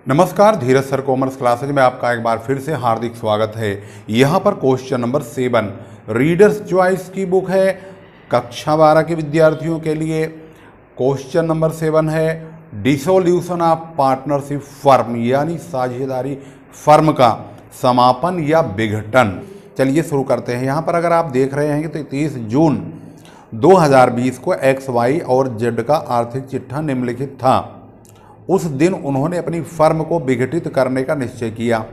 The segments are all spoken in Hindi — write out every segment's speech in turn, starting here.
नमस्कार, धीरज सर कॉमर्स क्लासेज में आपका एक बार फिर से हार्दिक स्वागत है। यहाँ पर क्वेश्चन नंबर 7 रीडर्स चॉइस की बुक है कक्षा 12 के विद्यार्थियों के लिए। क्वेश्चन नंबर 7 है डिसोल्यूशन ऑफ पार्टनरशिप फर्म, यानी साझेदारी फर्म का समापन या विघटन। चलिए शुरू करते हैं। यहाँ पर अगर आप देख रहे हैं तो 30 जून 2020 को एक्स, वाई और जेड का आर्थिक चिट्ठा निम्नलिखित था। उस दिन उन्होंने अपनी फर्म को विघटित करने का निश्चय किया।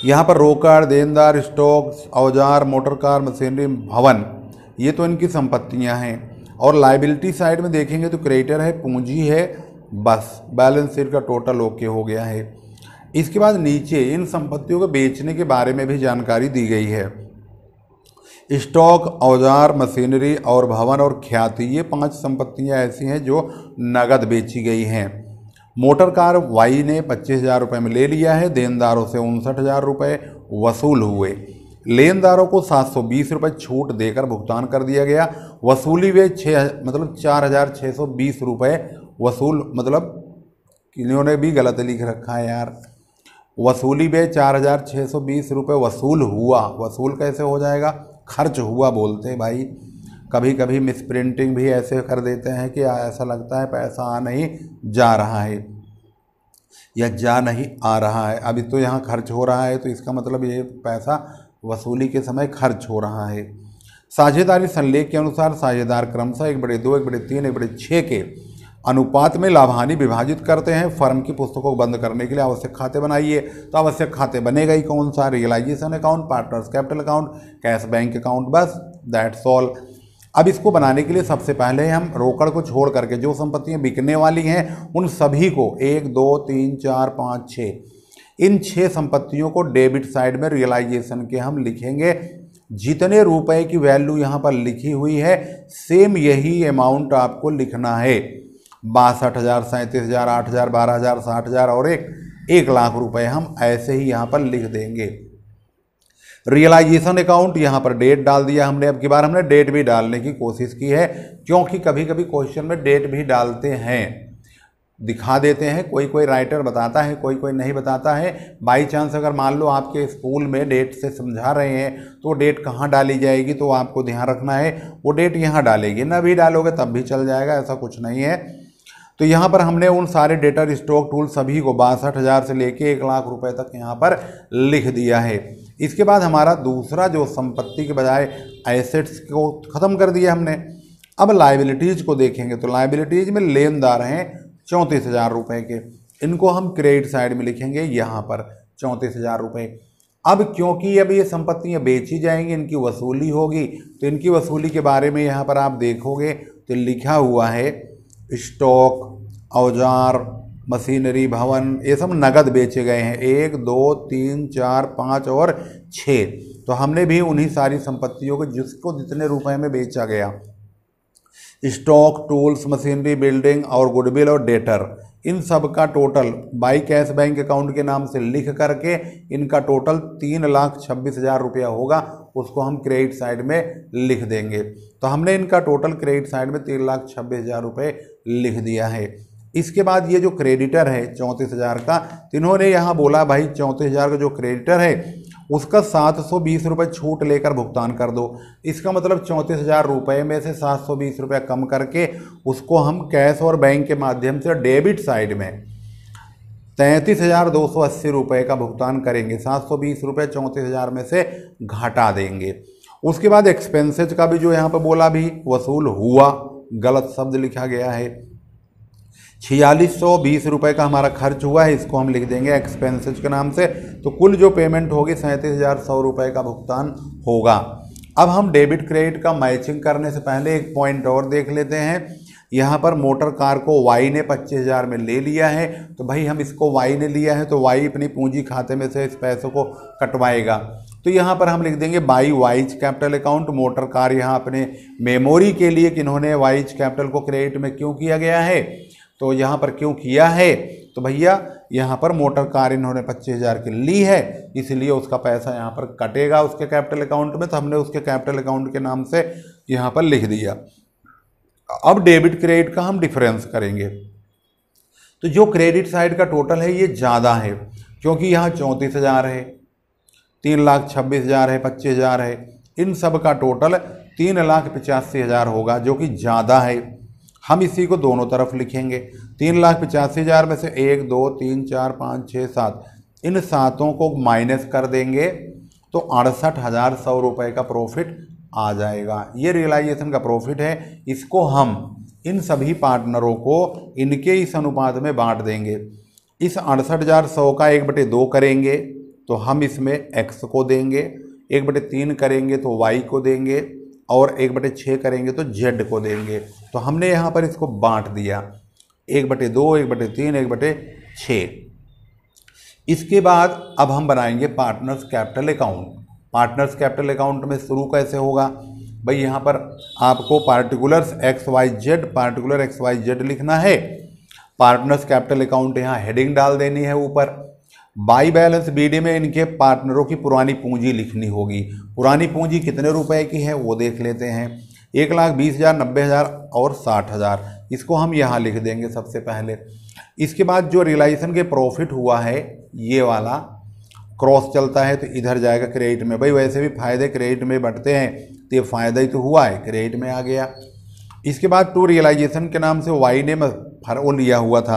यहाँ पर रोकड़, देनदार, स्टॉक, औजार, मोटर कार, मशीनरी, भवन, ये तो इनकी संपत्तियाँ हैं। और लाइबिलिटी साइड में देखेंगे तो क्रेडिटर है, पूंजी है, बस बैलेंस शीट का टोटल ओके हो गया है। इसके बाद नीचे इन संपत्तियों को बेचने के बारे में भी जानकारी दी गई है। स्टॉक, औजार, मशीनरी और भवन और ख्याति, ये 5 संपत्तियाँ ऐसी हैं जो नगद बेची गई हैं। मोटर कार वाई ने 25,000 रुपये में ले लिया है। देनदारों से 59,000 रुपये वसूल हुए। लेनदारों को 720 रुपये छूट देकर भुगतान कर दिया गया। वसूली वे 4,620 रुपये वसूल, मतलब इन्होंने भी गलत लिख रखा है यार। वसूली वे 4,620 रुपये वसूल हुआ। वसूल कैसे हो जाएगा? खर्च हुआ बोलते हैं भाई। कभी कभी मिसप्रिंटिंग भी ऐसे कर देते हैं कि ऐसा लगता है पैसा आ नहीं जा रहा है या जा नहीं आ रहा है। अभी तो यहाँ खर्च हो रहा है, तो इसका मतलब ये पैसा वसूली के समय खर्च हो रहा है। साझेदारी संलेख के अनुसार साझेदार क्रमशः 1/2, 1/3, 1/6 के अनुपात में लाभानी विभाजित करते हैं। फर्म की पुस्तकों को बंद करने के लिए आवश्यक खाते बनाइए। तो आवश्यक खाते बनेगा ही कौन सा? Realisation account, partners capital account, cash bank account, बस दैट्स ऑल। अब इसको बनाने के लिए सबसे पहले हम रोकड़ को छोड़ करके जो संपत्तियां बिकने वाली हैं उन सभी को 1, 2, 3, 4, 5, 6 इन 6 संपत्तियों को डेबिट साइड में रियलाइजेशन के हम लिखेंगे। जितने रुपए की वैल्यू यहाँ पर लिखी हुई है सेम यही अमाउंट आपको लिखना है। 62,000, 37,000, 8,000, 12,000, 60,000 और 1 लाख रुपए हम ऐसे ही यहाँ पर लिख देंगे। रियलाइजेशन अकाउंट, यहाँ पर डेट डाल दिया हमने। अब की बार हमने डेट भी डालने की कोशिश की है, क्योंकि कभी कभी क्वेश्चन में डेट भी डालते हैं, दिखा देते हैं। कोई कोई राइटर बताता है, कोई कोई नहीं बताता है। बाई चांस अगर मान लो आपके स्कूल में डेट से समझा रहे हैं तो डेट कहाँ डाली जाएगी, तो आपको ध्यान रखना है वो डेट यहाँ डालेगी। ना भी डालोगे तब भी चल जाएगा, ऐसा कुछ नहीं है। तो यहाँ पर हमने उन सारे डेटर, स्टॉक, टूल सभी को 62,000 से लेके 1 लाख रुपए तक यहाँ पर लिख दिया है। इसके बाद हमारा दूसरा जो संपत्ति के बजाय एसेट्स को ख़त्म कर दिया हमने। अब लाइबिलिटीज़ को देखेंगे तो लाइबिलिटीज़ में लेनदार हैं 34,000 रुपये के। इनको हम क्रेडिट साइड में लिखेंगे यहाँ पर 34,000 रुपये। अब क्योंकि अब ये संपत्तियाँ बेची जाएंगी, इनकी वसूली होगी, तो इनकी वसूली के बारे में यहाँ पर आप देखोगे तो लिखा हुआ है स्टॉक, औजार, मशीनरी, भवन, ये सब नगद बेचे गए हैं। 1, 2, 3, 4, 5 और 6। तो हमने भी उन्हीं सारी संपत्तियों को जिसको जितने रुपए में बेचा गया, स्टॉक, टूल्स, मशीनरी, बिल्डिंग और गुडविल और डेटर, इन सब का total by cash bank account के नाम से लिख करके इनका टोटल 3,26,000 रुपया होगा। उसको हम क्रेडिट साइड में लिख देंगे। तो हमने इनका टोटल क्रेडिट साइड में 3,26,000 रुपये लिख दिया है। इसके बाद ये जो क्रेडिटर है 34,000 का, तो इन्होंने यहाँ बोला भाई 34,000 का जो क्रेडिटर है उसका 720 रुपये छूट लेकर भुगतान कर दो। इसका मतलब 34,000 रुपये में से 720 रुपये कम करके उसको हम कैश और बैंक के माध्यम से डेबिट साइड में 33,280 रुपये का भुगतान करेंगे। 720 रुपये 34,000 में से घटा देंगे। उसके बाद एक्सपेंसेज का भी जो यहाँ पर बोला भी वसूल हुआ, गलत शब्द लिखा गया है। 4620 रुपये का हमारा खर्च हुआ है, इसको हम लिख देंगे एक्सपेंसेज के नाम से। तो कुल जो पेमेंट होगी 37,100 रुपये का भुगतान होगा। अब हम डेबिट क्रेडिट का मैचिंग करने से पहले एक पॉइंट और देख लेते हैं। यहाँ पर मोटर कार को वाई ने 25,000 में ले लिया है, तो भाई हम इसको वाई ने लिया है तो वाई अपनी पूंजी खाते में से इस पैसों को कटवाएगा। तो यहाँ पर हम लिख देंगे by wise capital account. Motor car यहाँ अपने मेमोरी के लिए कि इन्होंने वाइज कैपिटल को क्रेडिट में क्यों किया गया है, तो यहाँ पर क्यों किया है, तो भैया यहाँ पर मोटर कार इन्होंने 25,000 की ली है, इसलिए उसका पैसा यहाँ पर कटेगा उसके कैपिटल अकाउंट में। तो हमने उसके कैपिटल अकाउंट के नाम से यहाँ पर लिख दिया। अब डेबिट क्रेडिट का हम डिफरेंस करेंगे। तो जो क्रेडिट साइड का टोटल है ये ज़्यादा है, क्योंकि यहाँ 34,000 है, 3,26,000 है, 25,000 है, इन सब का टोटल 3,85,000 होगा, जो कि ज़्यादा है। हम इसी को दोनों तरफ लिखेंगे। 3,85,000 में से 1 2 3 4 5 6 7 इन सातों को माइनस कर देंगे तो 68,100 रुपये का प्रॉफिट आ जाएगा। ये रियलाइजेशन का प्रॉफिट है। इसको हम इन सभी पार्टनरों को इनके इस अनुपात में बांट देंगे। इस 68,100 का 1/2 करेंगे तो हम इसमें x को देंगे, 1/3 करेंगे तो y को देंगे, और 1/6 करेंगे तो z को देंगे। तो हमने यहाँ पर इसको बांट दिया 1/2, 1/3, 1/6। इसके बाद अब हम बनाएंगे partners capital account. Partners capital account में शुरू कैसे होगा भाई, यहाँ पर आपको पार्टिकुलर्स XYZ, पार्टिकुलर XYZ लिखना है। पार्टनर्स कैपिटल अकाउंट यहाँ हेडिंग डाल देनी है ऊपर। बाई बैलेंस BD में इनके पार्टनरों की पुरानी पूंजी लिखनी होगी। पुरानी पूंजी कितने रुपए की है वो देख लेते हैं। 1,20,000, 90,000 और 60,000। इसको हम यहाँ लिख देंगे सबसे पहले। इसके बाद जो रियलाइजेशन के प्रॉफिट हुआ है ये वाला क्रॉस चलता है तो इधर जाएगा क्रेडिट में। भाई वैसे भी फायदे क्रेडिट में बढ़ते हैं तो ये फ़ायदा ही तो हुआ है, क्रेडिट में आ गया। इसके बाद टू रियलाइजेशन के नाम से वाई ने वो लिया हुआ था,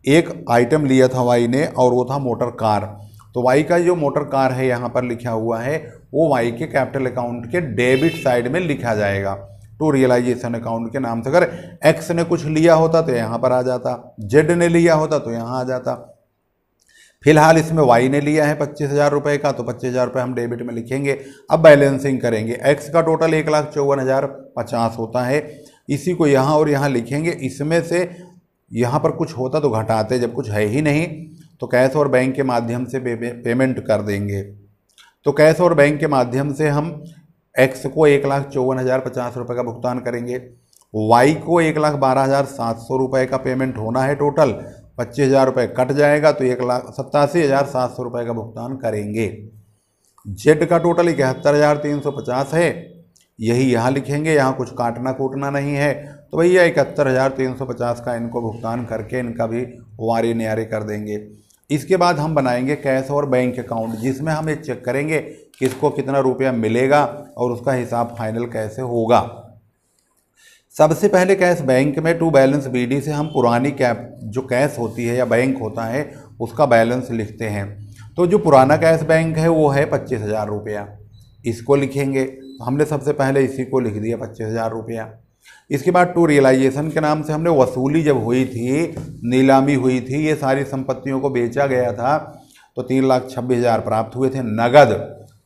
एक आइटम लिया था वाई ने, और वो था मोटर कार। तो वाई का जो मोटर कार है यहाँ पर लिखा हुआ है वो वाई के कैपिटल अकाउंट के डेबिट साइड में लिखा जाएगा टू रियलाइजेशन अकाउंट के नाम से। अगर एक्स ने कुछ लिया होता तो यहाँ पर आ जाता, जेड ने लिया होता तो यहाँ आ जाता। फिलहाल इसमें वाई ने लिया है 25,000 रुपये का, तो 25,000 रुपये हम डेबिट में लिखेंगे। अब बैलेंसिंग करेंगे। एक्स का टोटल 1,54,050 होता है, इसी को यहाँ और यहाँ लिखेंगे। इसमें से यहाँ पर कुछ होता तो घटाते, जब कुछ है ही नहीं तो कैश और बैंक के माध्यम से पेमेंट कर देंगे। तो कैश और बैंक के माध्यम से हम एक्स को 1,54,050 रुपये का भुगतान करेंगे, वाई को 1,12,700 रुपये का पेमेंट होना है टोटल। 25,000 रुपये कट जाएगा तो 1,87,700 रुपये का भुगतान करेंगे। जेड का टोटल 71,350 है, यही यहाँ लिखेंगे, यहाँ कुछ काटना कूटना नहीं है। तो भैया 71,350 का इनको भुगतान करके इनका भी वारे न्यारे कर देंगे। इसके बाद हम बनाएंगे कैश और बैंक अकाउंट, जिसमें हम ये चेक करेंगे किसको कितना रुपया मिलेगा और उसका हिसाब फाइनल कैसे होगा। सबसे पहले कैश बैंक में टू बैलेंस BD से हम पुरानी जो कैश होती है या बैंक होता है उसका बैलेंस लिखते हैं। तो जो पुराना कैश बैंक है वो है 25,000 रुपया, इसको लिखेंगे। तो हमने सबसे पहले इसी को लिख दिया 25,000 रुपया। इसके बाद टू रियलाइजेशन के नाम से हमने वसूली जब हुई थी, नीलामी हुई थी, ये सारी संपत्तियों को बेचा गया था, तो 3,26,000 प्राप्त हुए थे नगद।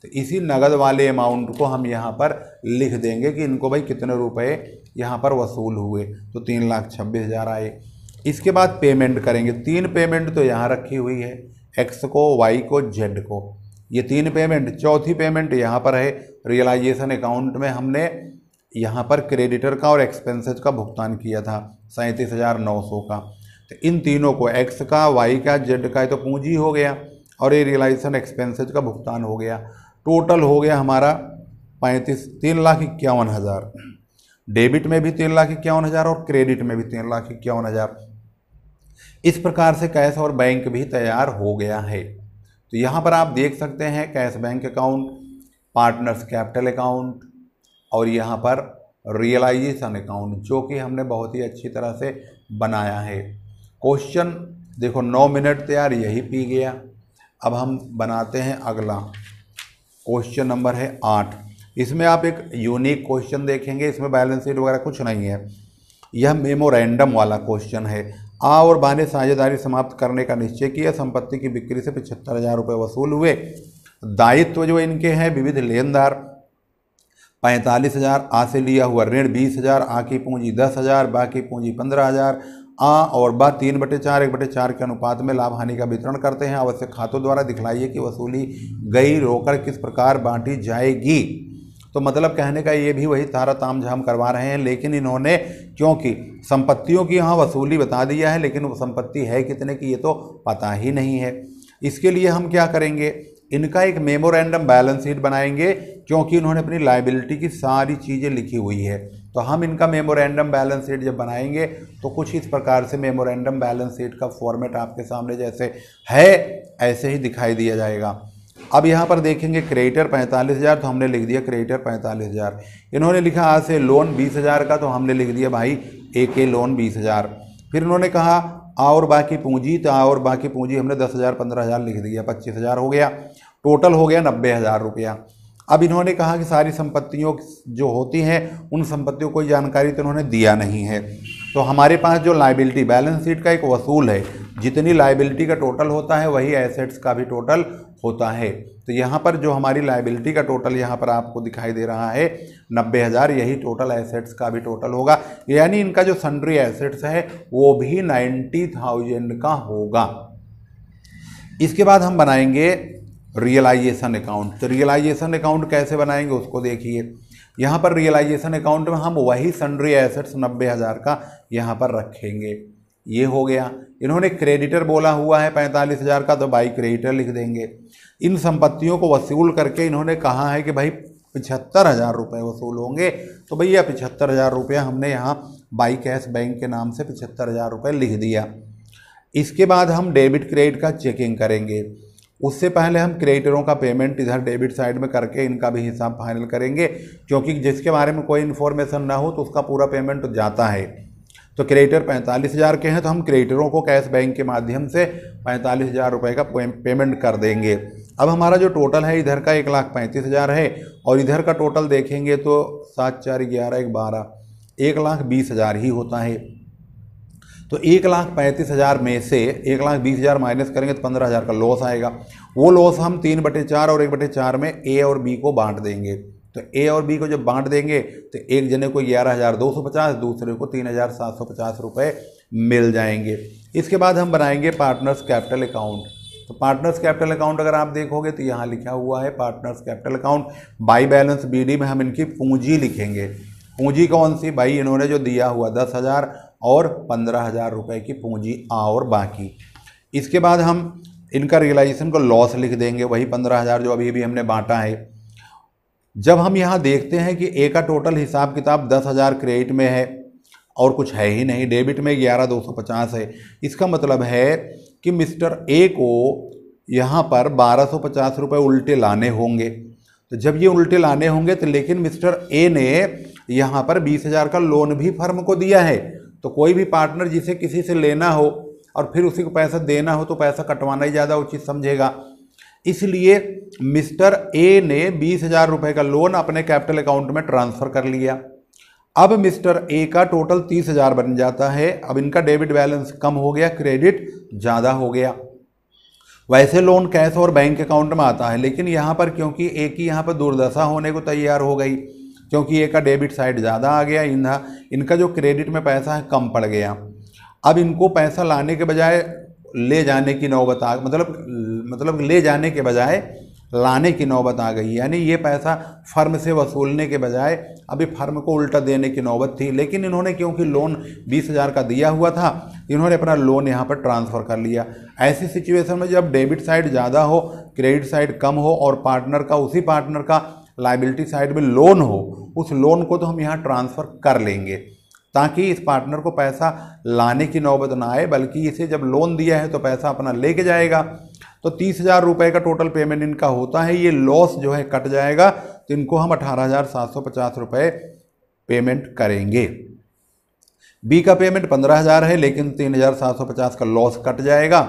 तो इसी नगद वाले अमाउंट को हम यहाँ पर लिख देंगे कि इनको भाई कितने रुपए यहाँ पर वसूल हुए, तो 3,26,000 आए। इसके बाद पेमेंट करेंगे। 3 पेमेंट तो यहाँ रखी हुई है, एक्स को, वाई को, जेड को, ये 3 पेमेंट। चौथी पेमेंट यहाँ पर है रियलाइजेशन अकाउंट में हमने यहाँ पर क्रेडिटर का और एक्सपेंसेस का भुगतान किया था 37,900 का। तो इन तीनों को एक्स का, वाई का, जेड का, तो पूंजी हो गया और ये रियलाइजेशन एक्सपेंसेस का भुगतान हो गया। टोटल हो गया हमारा 3,51,000। डेबिट में भी 3,51,000 और क्रेडिट में भी 3,51,000। इस प्रकार से कैश और बैंक भी तैयार हो गया है। तो यहाँ पर आप देख सकते हैं cash bank account, partners capital account और यहाँ पर रियलाइजेशन अकाउंट, जो कि हमने बहुत ही अच्छी तरह से बनाया है। क्वेश्चन देखो 9 मिनट तैयार, यही पी गया। अब हम बनाते हैं अगला क्वेश्चन नंबर है 8। इसमें आप एक यूनिक क्वेश्चन देखेंगे, इसमें बैलेंस शीट वगैरह कुछ नहीं है, यह मेमोरेंडम वाला क्वेश्चन है। आ और बा ने साझेदारी समाप्त करने का निश्चय किया, संपत्ति की बिक्री से 75,000 रुपये वसूल हुए। दायित्व जो इनके हैं विविध लेनदार 45,000, आ से लिया हुआ ऋण 20,000, आ की पूंजी 10,000, बा की पूंजी 15,000। आ और बा 3/4 1/4 के अनुपात में लाभ हानि का वितरण करते हैं। आवश्यक खातों द्वारा दिखलाइए कि वसूली गई रोकड़ किस प्रकार बांटी जाएगी। तो मतलब कहने का ये भी वही तारा ताम झाम करवा रहे हैं, लेकिन इन्होंने क्योंकि संपत्तियों की यहाँ वसूली बता दिया है, लेकिन वो संपत्ति है कितने की ये तो पता ही नहीं है। इसके लिए हम क्या करेंगे, इनका एक मेमोरेंडम बैलेंस शीट बनाएंगे, क्योंकि इन्होंने अपनी लायबिलिटी की सारी चीज़ें लिखी हुई है। तो हम इनका मेमोरेंडम बैलेंस शीट जब बनाएंगे तो कुछ इस प्रकार से मेमोरेंडम बैलेंस शीट का फॉर्मेट आपके सामने जैसे है ऐसे ही दिखाई दिया जाएगा। अब यहाँ पर देखेंगे क्रेडिटर 45,000, तो हमने लिख दिया क्रेडिटर 45,000। इन्होंने लिखा आज से लोन 20,000 का, तो हमने लिख दिया भाई AK लोन 20,000। फिर इन्होंने कहा और बाकी पूंजी, तो और बाकी पूंजी हमने 10,000 15,000 लिख दिया, 25,000 हो गया, टोटल हो गया 90,000 रुपया। अब इन्होंने कहा कि सारी संपत्तियों जो होती हैं उन संपत्तियों को जानकारी तो इन्होंने दिया नहीं है। तो हमारे पास जो लायबिलिटी बैलेंस शीट का एक वसूल है, जितनी लायबिलिटी का टोटल होता है वही एसेट्स का भी टोटल होता है। तो यहाँ पर जो हमारी लायबिलिटी का टोटल यहाँ पर आपको दिखाई दे रहा है 90,000, यही टोटल एसेट्स का भी टोटल होगा। यानी इनका जो सन्ड्री एसेट्स है वो भी 90,000 का होगा। इसके बाद हम बनाएंगे रियलाइजेशन अकाउंट। तो रियलाइजेशन अकाउंट कैसे बनाएंगे उसको देखिए। यहाँ पर रियलाइजेशन अकाउंट में हम वही सन्ड्री एसेट्स 90,000 का यहाँ पर रखेंगे। ये हो गया। इन्होंने क्रेडिटर बोला हुआ है 45,000 का, तो बाई क्रेडिटर लिख देंगे। इन संपत्तियों को वसूल करके इन्होंने कहा है कि भाई 75,000 रुपये वसूल होंगे, तो भैया 75,000 रुपया हमने यहाँ बाई कैश बैंक के नाम से 75,000 रुपये लिख दिया। इसके बाद हम डेबिट क्रेडिट का चेकिंग करेंगे। उससे पहले हम क्रेडिटरों का पेमेंट इधर डेबिट साइड में करके इनका भी हिसाब फाइनल करेंगे, क्योंकि जिसके बारे में कोई इन्फॉर्मेशन ना हो तो उसका पूरा पेमेंट जाता है। तो क्रेडिटर 45,000 के हैं, तो हम क्रेडिटरों को कैश बैंक के माध्यम से 45,000 रुपये का पेमेंट कर देंगे। अब हमारा जो टोटल है इधर का 1,35,000 है, और इधर का टोटल देखेंगे तो 7 4 11 1 12 1,20,000 ही होता है। तो 1,35,000 में से 1,20,000 माइनस करेंगे तो 15,000 का लॉस आएगा। वो लॉस हम 3/4 और 1/4 में ए और बी को बांट देंगे। तो ए और बी को जब बांट देंगे तो एक जने को 11,250, दूसरे को 3,750 रुपये मिल जाएंगे। इसके बाद हम बनाएंगे पार्टनर्स कैपिटल अकाउंट। तो पार्टनर्स कैपिटल अकाउंट अगर आप देखोगे तो यहाँ लिखा हुआ है partners capital account. By balance BD में हम इनकी पूंजी लिखेंगे। पूंजी कौन सी? भाई इन्होंने जो दिया हुआ 10,000 और 15,000 रुपये की पूंजी और बाकी। इसके बाद हम इनका रियलाइजेशन को लॉस लिख देंगे, वही 15,000 जो अभी हमने बांटा है। जब हम यहाँ देखते हैं कि ए का टोटल हिसाब किताब 10,000 क्रेडिट में है और कुछ है ही नहीं, डेबिट में 11,250 है, इसका मतलब है कि मिस्टर ए को यहाँ पर 1,250 रुपये उल्टे लाने होंगे। तो जब ये उल्टे लाने होंगे तो लेकिन मिस्टर ए ने यहाँ पर 20,000 का लोन भी फर्म को दिया है। तो कोई भी पार्टनर जिसे किसी से लेना हो और फिर उसी को पैसा देना हो तो पैसा कटवाना ही ज़्यादा उचित समझेगा। इसलिए मिस्टर ए ने 20,000 रुपये का लोन अपने कैपिटल अकाउंट में ट्रांसफ़र कर लिया। अब मिस्टर ए का टोटल 30,000 बन जाता है। अब इनका डेबिट बैलेंस कम हो गया, क्रेडिट ज़्यादा हो गया। वैसे लोन कैश और बैंक अकाउंट में आता है, लेकिन यहाँ पर क्योंकि ए की यहाँ पर दुर्दशा होने को तैयार हो गई, क्योंकि ए का डेबिट साइड ज़्यादा आ गया, इनका जो क्रेडिट में पैसा है कम पड़ गया। अब इनको पैसा लाने के बजाय ले जाने की नौबत आ मतलब ले जाने के बजाय लाने की नौबत आ गई। यानी ये पैसा फर्म से वसूलने के बजाय अभी फर्म को उल्टा देने की नौबत थी। लेकिन इन्होंने क्योंकि लोन 20,000 का दिया हुआ था, इन्होंने अपना लोन यहाँ पर ट्रांसफ़र कर लिया। ऐसी सिचुएशन में जब डेबिट साइड ज़्यादा हो, क्रेडिट साइड कम हो और उसी पार्टनर का लायबिलिटी साइड में लोन हो, उस लोन को तो हम यहाँ ट्रांसफ़र कर लेंगे ताकि इस पार्टनर को पैसा लाने की नौबत ना आए, बल्कि इसे जब लोन दिया है तो पैसा अपना लेके जाएगा। तो 30,000 रुपये का टोटल पेमेंट इनका होता है। ये लॉस जो है कट जाएगा, तो इनको हम 18,750 रुपये पेमेंट करेंगे। बी का पेमेंट 15,000 है, लेकिन 3,750 का लॉस कट जाएगा,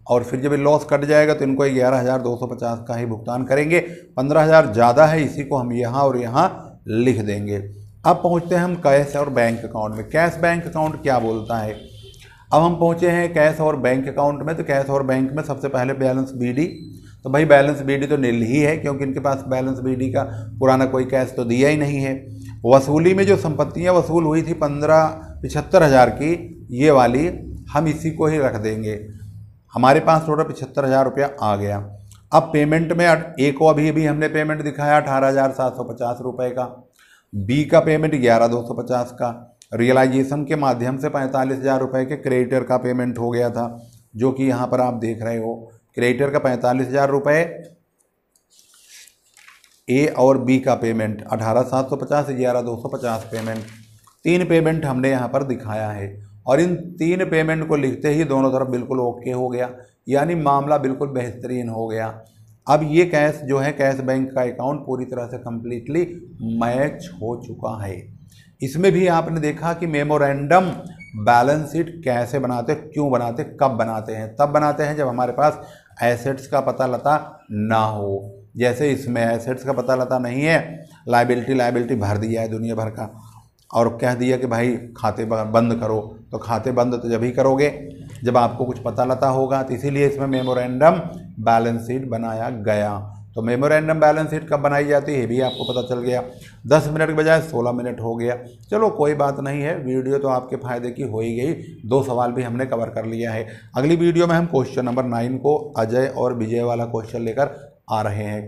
और फिर जब लॉस कट जाएगा तो इनको 11,250 का ही भुगतान करेंगे। 15,000 ज़्यादा है, इसी को हम यहाँ और यहाँ लिख देंगे। अब पहुँचते हैं हम कैश और बैंक अकाउंट में। कैश बैंक अकाउंट क्या बोलता है? अब हम पहुँचे हैं कैश और बैंक अकाउंट में। तो कैश और बैंक में सबसे पहले बैलेंस BD। तो भाई बैलेंस BD तो नील ही है, क्योंकि इनके पास बैलेंस BD का पुराना कोई कैश तो दिया ही नहीं है। वसूली में जो संपत्तियाँ वसूल हुई थी 75,000 की, ये वाली हम इसी को ही रख देंगे। हमारे पास टोटल 75,000 रुपया आ गया। अब पेमेंट में ए को अभी हमने पेमेंट दिखाया 18,750 रुपये का, बी का पेमेंट 11,250 का, रियलाइजेशन के माध्यम से 45,000 रुपये के क्रेडिटर का पेमेंट हो गया था, जो कि यहाँ पर आप देख रहे हो। क्रेडिटर का 45,000 रुपये ए और बी का पेमेंट 18,750, 11,250 पेमेंट, 3 पेमेंट हमने यहाँ पर दिखाया है और इन 3 पेमेंट को लिखते ही दोनों तरफ बिल्कुल ओके हो गया, यानी मामला बिल्कुल बेहतरीन हो गया। अब ये कैश जो है, कैश बैंक का अकाउंट पूरी तरह से कम्प्लीटली मैच हो चुका है। इसमें भी आपने देखा कि मेमोरेंडम बैलेंस शीट कैसे बनाते, क्यों बनाते, कब बनाते हैं। तब बनाते हैं जब हमारे पास एसेट्स का पता लता ना हो। जैसे इसमें एसेट्स का पता लता नहीं है, लायबिलिटी भर दिया है दुनिया भर का और कह दिया कि भाई खाते बंद करो, तो खाते बंद तो जब ही करोगे जब आपको कुछ पता लता होगा। तो इसीलिए इसमें मेमोरेंडम बैलेंस शीट बनाया गया। तो मेमोरेंडम बैलेंस शीट कब बनाई जाती है ये भी आपको पता चल गया। 10 मिनट के बजाय 16 मिनट हो गया। चलो कोई बात नहीं है, वीडियो तो आपके फ़ायदे की हो ही गई। 2 सवाल भी हमने कवर कर लिया है। अगली वीडियो में हम क्वेश्चन नंबर 9 को अजय और विजय वाला क्वेश्चन लेकर आ रहे हैं।